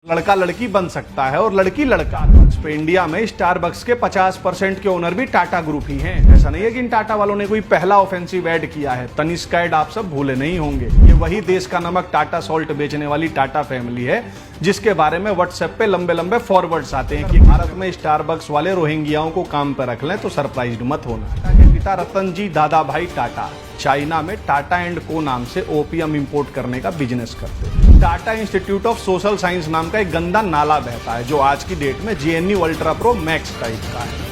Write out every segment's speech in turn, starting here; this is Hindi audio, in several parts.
लड़का लड़की बन सकता है और लड़की लड़का। स्टारबक्स पे इंडिया में स्टारबक्स के 50% के ओनर भी टाटा ग्रुप ही हैं। ऐसा नहीं है कि इन टाटा वालों ने कोई पहला ऑफेंसिव ऐड किया है। तनिष्क ऐड आप सब भूले नहीं होंगे। ये वही देश का नमक टाटा सॉल्ट बेचने वाली टाटा फैमिली है, जिसके बारे में व्हाट्सएप पे लंबे लंबे फॉरवर्ड्स आते हैं कि भारत में स्टारबक्स वाले रोहिंग्याओं को काम पर रख लें तो सरप्राइज्ड मत होना। टाटा के पिता रतन जी दादा भाई टाटा चाइना में टाटा एंड को नाम से ओपियम इंपोर्ट करने का बिजनेस करते हैं। Tata institute of social science नाम का एक गंदा नाला बहता है जो आज की डेट में JNU ultra pro max type का है।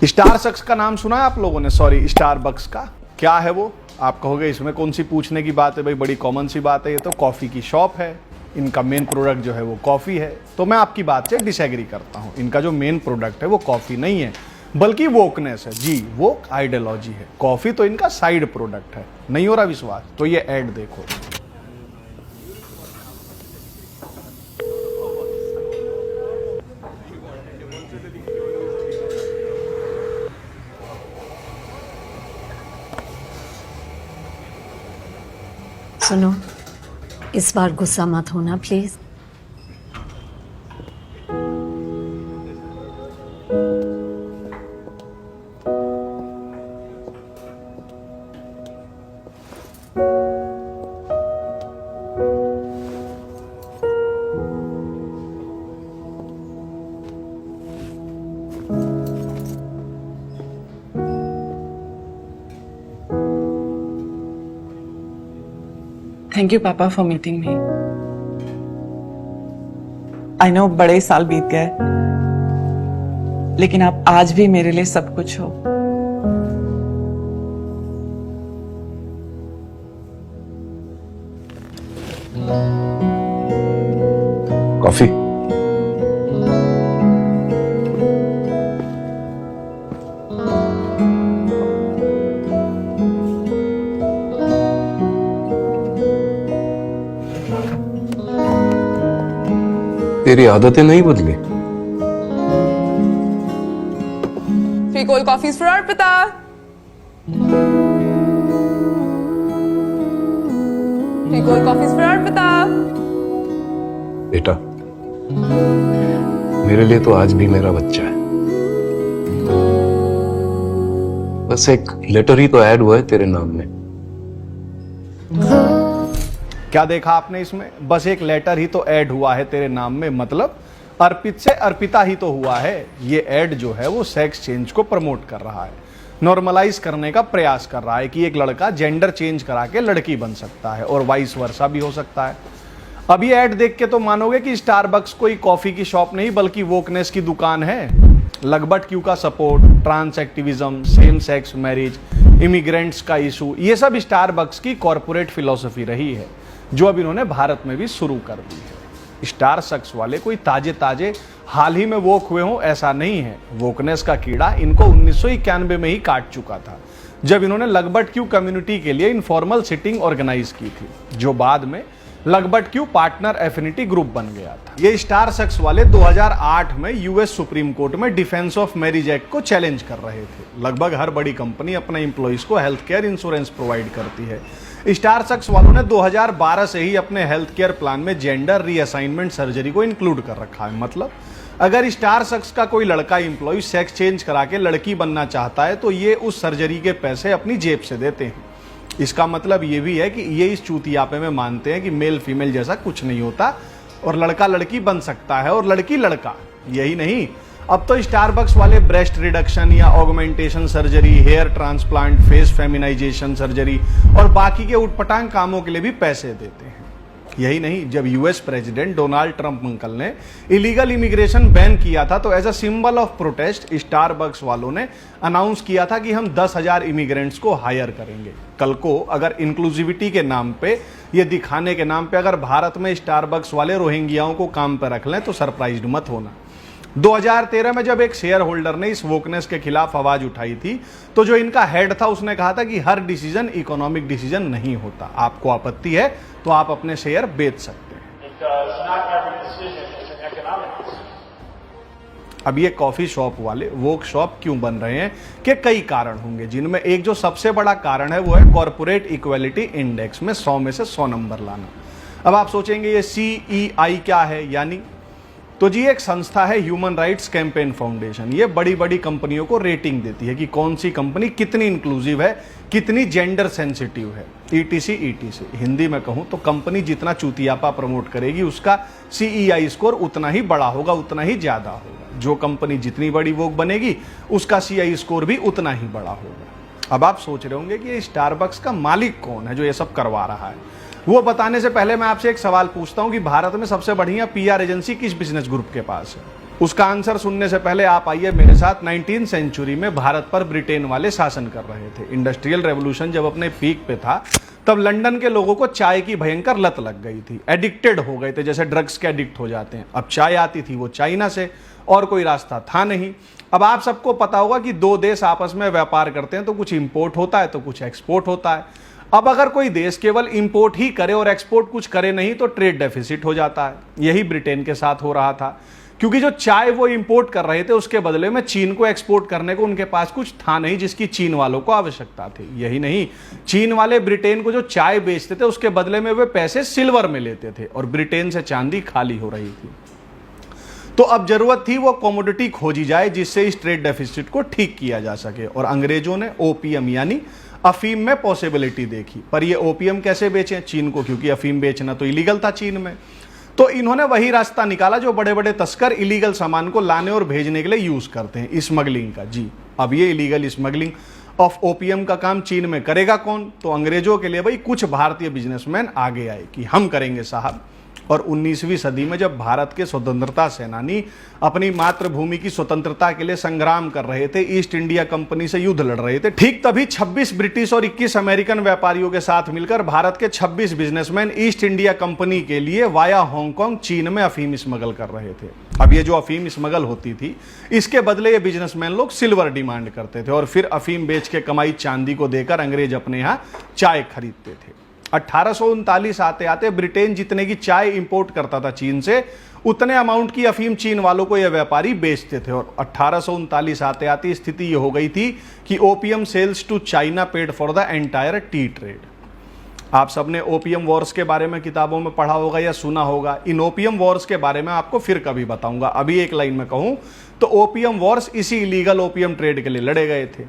स्टारबक्स का नाम सुना है आप लोगों ने? सॉरी, स्टारबक्स का क्या है वो? आप कहोगे इसमें कौन सी पूछने की बात है भाई, बड़ी कॉमन सी बात है। ये तो कॉफी की शॉप है, इनका मेन प्रोडक्ट जो है वो कॉफी है। तो मैं आपकी बात से डिसएग्री करता हूं। इनका जो मेन प्रोडक्ट है वो कॉफी नहीं है, बल्कि वोकनेस है। जी, वोक आइडियोलॉजी है। कॉफी तो इनका साइड प्रोडक्ट है। नहीं हो रहा विश्वास तो ये ऐड देखो। सुनो, इस बार गुस्सा मत होना प्लीज। थैंक यू पापा for meeting me. I know बड़े साल बीत गए, लेकिन आप आज भी मेरे लिए सब कुछ हो। कॉफी? तेरी आदतें नहीं बदली। Free cold coffees for Arpita. Free cold coffees for Arpita. बेटा, मेरे लिए तो आज भी मेरा बच्चा है। बस एक लेटर ही तो ऐड हुआ है तेरे नाम में। क्या देखा आपने इसमें? बस एक लेटर ही तो ऐड हुआ है तेरे नाम में, मतलब अर्पित से अर्पिता ही तो हुआ है। ये ऐड जो है वो सेक्स चेंज को प्रमोट कर रहा है, नॉर्मलाइज करने का प्रयास कर रहा है कि एक लड़का जेंडर चेंज करा के लड़की बन सकता है और वाइस वर्सा भी हो सकता है। अब ये ऐड देख के तो मानोगे कि स्टारबक्स कोई कॉफी की शॉप नहीं बल्कि वोकनेस की दुकान है। लगभग क्यू का support, trans activism, same sex marriage, immigrants का इशू, ये सब स्टारबक्स की कॉर्पोरेट फिलॉसफी रही है जो अब इन्होंने भारत में भी शुरू कर दी है। स्टारबक्स वाले कोई ताजे हाल ही में वोक हुए हों ऐसा नहीं है। वोकनेस का कीड़ा इनको 1991 में ही काट चुका था, जब इन्होंने लगभग क्यू कम्युनिटी के लिए इनफॉर्मल सिटिंग ऑर्गेनाइज की थी, जो बाद में लगभग क्यू पार्टनर एफिनिटी ग्रुप बन गया था। ये स्टारबक्स वाले 2008 में यूएस सुप्रीम कोर्ट में डिफेंस ऑफ मैरिज एक्ट को चैलेंज कर रहे थे। लगभग हर बड़ी कंपनी अपने एम्प्लॉइज को हेल्थ केयर इंश्योरेंस प्रोवाइड करती है। स्टारबक्स वालों ने 2012 से ही अपने हेल्थ केयर प्लान में जेंडर रीअसाइनमेंट सर्जरी को इंक्लूड कर रखा है। मतलब अगर स्टारबक्स का कोई लड़का एम्प्लॉय सेक्स चेंज करा के लड़की बनना चाहता है तो ये उस सर्जरी के पैसे अपनी जेब से देते हैं। इसका मतलब ये भी है कि ये इस चूतियापे में मानते हैं कि मेल फीमेल जैसा कुछ नहीं होता और लड़का लड़की बन सकता है और लड़की लड़का। यही नहीं, अब तो स्टारबक्स वाले ब्रेस्ट रिडक्शन या augmentation surgery, hair transplant, face feminisation surgery और बाकी के उटपटांग कामों के लिए भी पैसे देते हैं। यही नहीं, जब US president Donald Trump uncle ने इलीगल इमिग्रेशन बैन किया था तो as a symbol of protest Starbucks वालों ने अनाउंस किया था कि हम 10,000 इमिग्रेंट्स को हायर करेंगे। कल को अगर इंक्लूसिविटी के नाम पे, ये दिखाने के नाम पे अगर भारत में स्टारबक्स वाले रोहिंग्याओं को काम पर रख लें तो सरप्राइज्ड मत होना। 2013 में जब एक शेयर होल्डर ने इस वोकनेस के खिलाफ आवाज उठाई थी तो जो इनका हेड था उसने कहा था कि हर डिसीजन इकोनॉमिक डिसीजन नहीं होता। आपको आपत्ति है तो आप अपने शेयर बेच सकते हैं। अब ये कॉफी शॉप वाले वोक शॉप क्यों बन रहे हैं कि कई कारण होंगे, जिनमें एक जो सबसे बड़ा कारण है वो है कॉर्पोरेट इक्वालिटी इंडेक्स में 100 में से 100 नंबर लाना। अब आप सोचेंगे ये CEI क्या है, यानी तो जी एक संस्था है ह्यूमन राइट्स कैंपेन फाउंडेशन। ये बड़ी बड़ी कंपनियों को रेटिंग देती है कि कौन सी कंपनी कितनी इंक्लूसिव है, कितनी जेंडर सेंसिटिव है, ETC। हिंदी में कहूं तो कंपनी जितना चूतियापा प्रमोट करेगी उसका CEI स्कोर उतना ही बड़ा होगा, उतना ही ज्यादा होगा। जो कंपनी जितनी बड़ी वोक बनेगी उसका CEI स्कोर भी उतना ही बड़ा होगा। अब आप सोच रहे होंगे कि स्टारबक्स का मालिक कौन है जो ये सब करवा रहा है। वो बताने से पहले मैं आपसे एक सवाल पूछता हूं कि भारत में सबसे बढ़िया PR एजेंसी किस बिजनेस ग्रुप के पास है। उसका आंसर सुनने से पहले आप आइए मेरे साथ 19th सेंचुरी में भारत पर ब्रिटेन वाले शासन कर रहे थे। इंडस्ट्रियल रेवोल्यूशन जब अपने पीक पे था तब लंदन के लोगों को चाय की भयंकर लत लग गई थी, एडिक्टेड हो गए थे, जैसे ड्रग्स के एडिक्ट हो जाते हैं। अब चाय आती थी वो चाइना से, और कोई रास्ता था नहीं। अब आप सबको पता होगा कि दो देश आपस में व्यापार करते हैं तो कुछ इंपोर्ट होता है तो कुछ एक्सपोर्ट होता है। अब अगर कोई देश केवल इंपोर्ट ही करे और एक्सपोर्ट कुछ करे नहीं तो ट्रेड डेफिसिट हो जाता है। यही ब्रिटेन के साथ हो रहा था, क्योंकि जो चाय वो इंपोर्ट कर रहे थे उसके बदले में चीन को एक्सपोर्ट करने को उनके पास कुछ था नहीं जिसकी चीन वालों को आवश्यकता थी। यही नहीं, चीन वाले ब्रिटेन को जो चाय बेचते थे उसके बदले में वे पैसे सिल्वर में लेते थे और ब्रिटेन से चांदी खाली हो रही थी। तो अब जरूरत थी वो कमोडिटी खोजी जाए जिससे इस ट्रेड डेफिसिट को ठीक किया जा सके, और अंग्रेजों ने ओपीएम यानी अफीम में पॉसिबिलिटी देखी। पर ये ओपीएम कैसे बेचें चीन को, क्योंकि अफीम बेचना तो इलीगल था चीन में। तो इन्होंने वही रास्ता निकाला जो बड़े बड़े तस्कर इलीगल सामान को लाने और भेजने के लिए यूज करते हैं, स्मगलिंग का। जी, अब ये इलीगल स्मगलिंग ऑफ ओपीएम का काम चीन में करेगा कौन? तो अंग्रेजों के लिए भाई कुछ भारतीय बिजनेसमैन आगे आए कि हम करेंगे साहब। और 19वीं सदी में जब भारत के स्वतंत्रता सेनानी अपनी मातृभूमि की स्वतंत्रता के लिए संग्राम कर रहे थे, ईस्ट इंडिया कंपनी से युद्ध लड़ रहे थे, ठीक तभी 26 ब्रिटिश और 21 अमेरिकन व्यापारियों के साथ मिलकर भारत के 26 बिजनेसमैन ईस्ट इंडिया कंपनी के लिए वाया हांगकांग चीन में अफीम स्मगल कर रहे थे। अब ये जो अफीम स्मगल होती थी इसके बदले ये बिजनेसमैन लोग सिल्वर डिमांड करते थे और फिर अफीम बेच के कमाई चांदी को देकर अंग्रेज अपने यहाँ चाय खरीदते थे। 1839 आते आते ब्रिटेन जितने की चाय इंपोर्ट करता था चीन से, उतने अमाउंट की अफीम चीन वालों को यह व्यापारी बेचते थे। और 1839 आते आते स्थिति यह हो गई थी कि OPM sells to China paid for the entire tea trade. आप सबने ओपीएम वॉर्स के बारे में किताबों में पढ़ा होगा या सुना होगा। इन ओपीएम वॉर्स के बारे में आपको फिर कभी बताऊंगा। अभी एक लाइन में कहूं तो ओपीएम वॉर्स इसी इलीगल ओपीएम ट्रेड के लिए लड़े गए थे।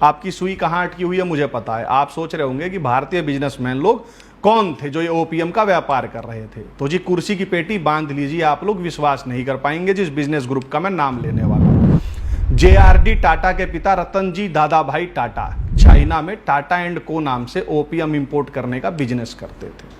आपकी सुई कहां अटकी हुई है मुझे पता है। आप सोच रहे होंगे कि भारतीय बिजनेसमैन लोग कौन थे जो ये ओपीएम का व्यापार कर रहे थे। तो जी कुर्सी की पेटी बांध लीजिए, आप लोग विश्वास नहीं कर पाएंगे जिस बिजनेस ग्रुप का मैं नाम लेने वाला हूं। JRD टाटा के पिता रतन जी दादाभाई टाटा चाइना में टाटा एंड को नाम से ओपीएम इंपोर्ट करने का बिजनेस करते थे।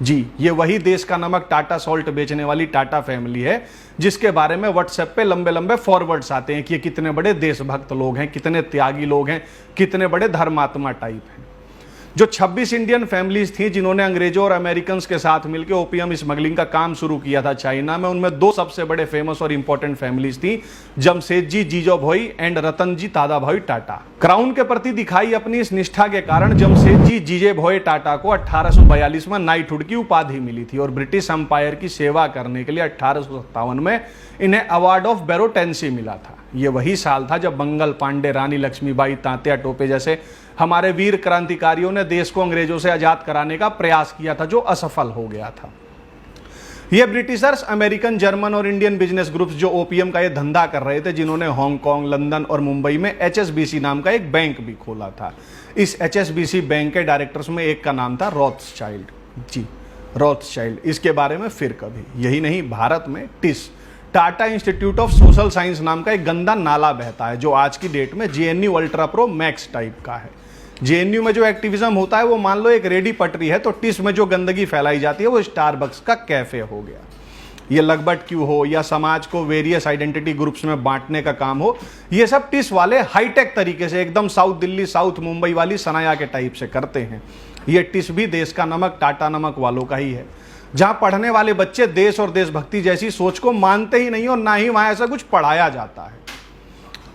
जी, ये वही देश का नमक टाटा सॉल्ट बेचने वाली टाटा फैमिली है जिसके बारे में व्हाट्सएप पे लंबे लंबे फॉरवर्ड्स आते हैं कि ये कितने बड़े देशभक्त लोग हैं, कितने त्यागी लोग हैं, कितने बड़े धर्मात्मा टाइप हैं। जो 26 इंडियन फैमिलीज थी जिन्होंने अंग्रेजों और अमेरिकन के साथ मिलकर ओपीएम स्मगलिंग का काम शुरू किया था चाइना में, उनमें दो सबसे बड़े फेमस और इंपॉर्टेंट फैमिलीज थी, जमशेदजी जीजोभाई एंड रतन जी दादाभाई टाटा। क्राउन के प्रति दिखाई अपनी इस निष्ठा के कारण जमशेदजी जीजेभाई टाटा को 1842 में नाइटहुड की उपाधि मिली थी और ब्रिटिश एम्पायर की सेवा करने के लिए 1857 में इन्हें अवार्ड ऑफ बैरोटेंसी मिला था। ये वही साल था जब मंगल पांडे, रानी लक्ष्मीबाई, तात्या टोपे जैसे हमारे वीर क्रांतिकारियों ने देश को अंग्रेजों से आजाद कराने का प्रयास किया था जो असफल हो गया था। ये ब्रिटिशर्स, अमेरिकन, जर्मन और इंडियन बिजनेस ग्रुप्स जो ओपीएम का ये धंधा कर रहे थे, जिन्होंने हांगकांग, लंदन और मुंबई में HSBC नाम का एक बैंक भी खोला था। इस HSBC बैंक के डायरेक्टर्स में एक का नाम था रॉथस्चाइल्ड। जी, रॉथस्चाइल्ड, इसके बारे में फिर कभी। यही नहीं, भारत में TISS Tata institute of social science नाम का एक गंदा नाला बहता है जो आज की डेट में JNU ultra pro max type का है। JNU में जो एक्टिविज्म होता है वो मान लो एक रेडी पटरी है, तो टिस में जो गंदगी फैलाई जाती है वो स्टारबक्स का कैफे हो गया। ये लगबट क्यों हो या समाज को वेरियस आइडेंटिटी ग्रुप्स में बांटने का काम हो, ये सब टिस वाले हाईटेक तरीके से एकदम साउथ दिल्ली, साउथ मुंबई वाली सनाया के टाइप से करते हैं। ये टिस भी देश का नमक, टाटा नमक वालों का ही है, जहां पढ़ने वाले बच्चे देश और देशभक्ति जैसी सोच को मानते ही नहीं और ना ही वहां ऐसा कुछ पढ़ाया जाता है।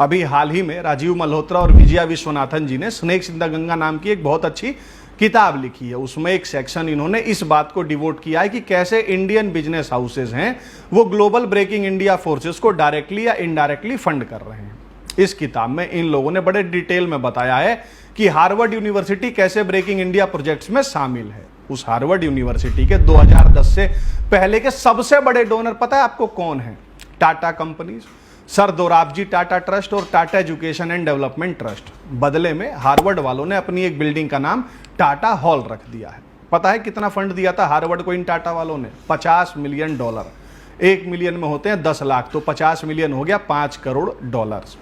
अभी हाल ही में राजीव मल्होत्रा और विजया विश्वनाथन जी ने स्नेक्स इन द गंगा नाम की एक बहुत अच्छी किताब लिखी है, उसमें एक सेक्शन इन्होंने इस बात को डिवोट किया है कि कैसे इंडियन बिजनेस हाउसेज हैं वो ग्लोबल ब्रेकिंग इंडिया फोर्सेस को डायरेक्टली या इनडायरेक्टली फंड कर रहे हैं। इस किताब में इन लोगों ने बड़े डिटेल में बताया है कि हार्वर्ड यूनिवर्सिटी कैसे ब्रेकिंग इंडिया प्रोजेक्ट्स में शामिल है। उस हार्वर्ड यूनिवर्सिटी के 2010 से पहले के सबसे बड़े डोनर पता है आपको कौन है? Tata companies, sir Dorabji Tata trust और Tata education and development trust. बदले में हार्वर्ड वालों ने अपनी एक बिल्डिंग का नाम टाटा हॉल रख दिया है। पता है कितना फंड दिया था हार्वर्ड को इन टाटा वालों ने? $50 मिलियन। 1 मिलियन में होते हैं 10 लाख, तो 50 मिलियन हो गया $5 करोड़।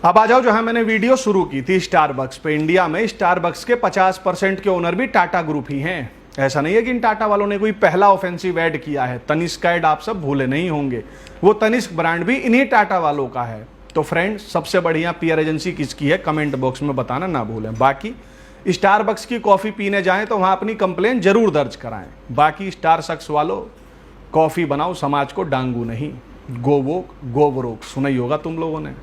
अब आ जाओ, जो है मैंने वीडियो शुरू की थी स्टारबक्स पे। इंडिया में स्टारबक्स के 50% के ओनर भी टाटा ग्रुप ही हैं। ऐसा नहीं है कि इन टाटा वालों ने कोई पहला ऑफेंसिव ऐड किया है। तनिष्क का ऐड आप सब भूले नहीं होंगे, वो तनिष्क ब्रांड भी इन्हीं टाटा वालों का है। तो फ्रेंड, सबसे बढ़िया पीआर एजेंसी किसकी है कमेंट बॉक्स में बताना ना भूलें। बाकी स्टारबक्स की कॉफी पीने जाएं तो वहां अपनी कंप्लेन जरूर दर्ज कराएं। बाकी स्टारबक्स वालों, कॉफी बनाओ, समाज को डांगू नहीं। गो वोक गो ब्रोक सुना ही होगा तुम लोगों ने।